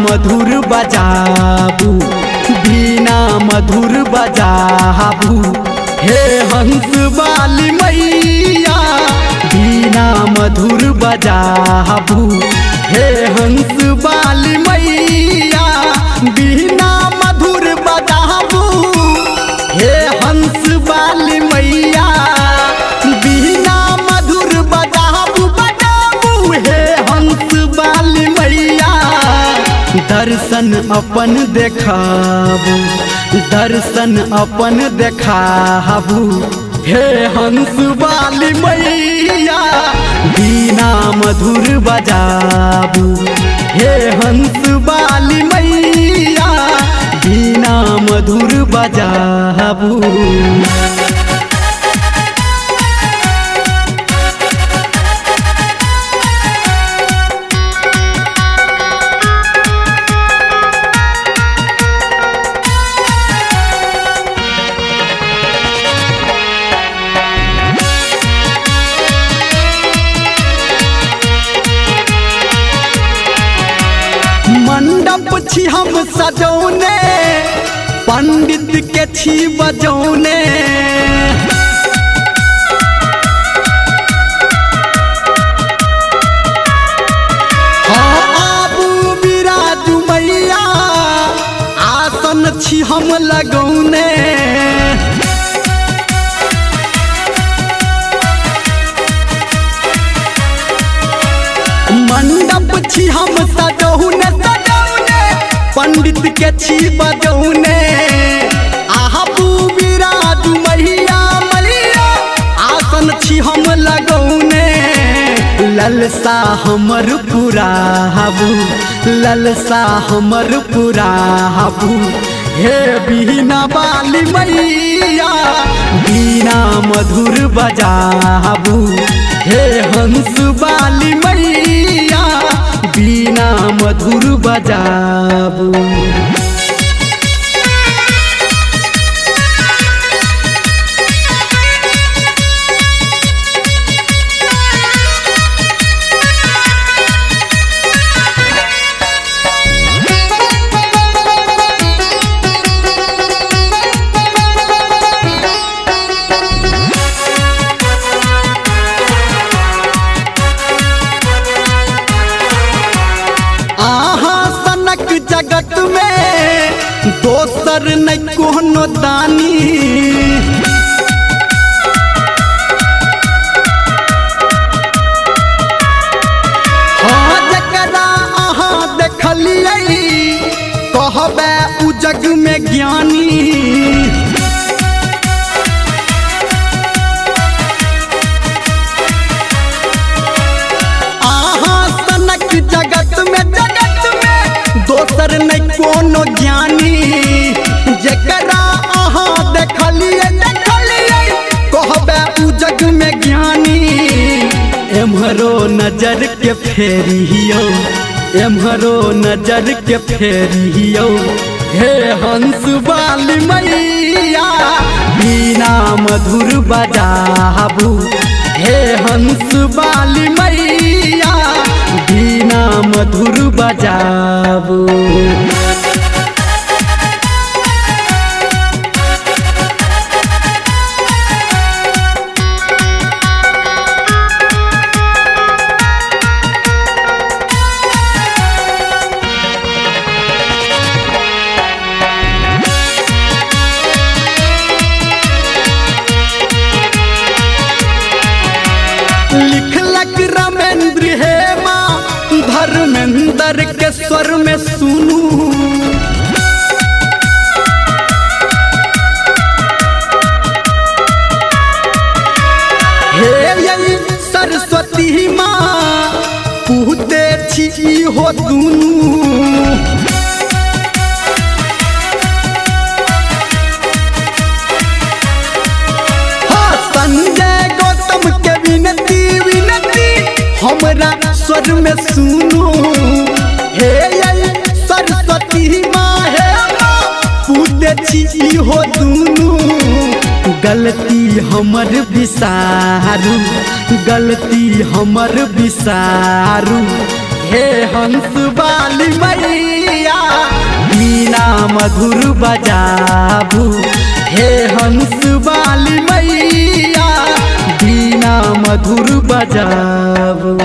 मधुर बजाबू, बीना मधुर बजाबू, हे हंस वाली मैया बीना मधुर बजाबू, हे हंस वाली मैया बीना मधुर बजाबू, हे हंस वाली मैया बीना मधुर बजाबू बजाबू, हे हंस वाली मैया दर्शन अपन देखाबू, दर्शन अपन देखाबू, हे हंस वाली मैया बीना मधुर बजाबू, हे हंस वाली मैया बीना मधुर बजाबू। मंडप छी हम सजौने, पंडित के छी बजौने, हाँ आबू बिराजू मैया आसन छी हम लगौने, मंडप छी हम सजौने सजौने, पंडित के छी बजौने, आबू बिराजू मैया मैया आसन छी हम लगौने, ललसा हमर पुराबू, ललसा हमर पुराबू, हे बीना वाली मैया बीना मधुर बजाबू, हे हंस वाली मैया बीना मधुर बजाबू। जगत में दोसर न कोनो दानी, हाँ जकरा अहाँ देखलियै कहबे उ जग में ज्ञानी, अहाँ सनक जगत में दोसर नहीं कोनो ज्ञानी, जकरा अहाँ देखलियै देखलियै कहबे उ जग में ज्ञानी, एम्हरो नजर के फेरियो, एम्हरो नजर के फेरियो, हे हंस वाली मैया बीना मधुर बजाबू, हे हंस वाली मैया बीना मधुर बजाबू। लिखलक रमेंद्र हेमा धर्मेंद्र के स्वर में सुनू, हे यही सरस्वती माँ पूते छी हो दुनू, हाँ संजय गौतम के विनती विनती हमरा स्वर में सुनू, हे सरस्वती माँ हे पूते छी हो दुनू, गलती हमर विसारू, गलती हमर विसारू, हे हंस वाली मैया बीना मधुर बजाबू, हे हंस वाली मैया बीना मधुर बजाबू।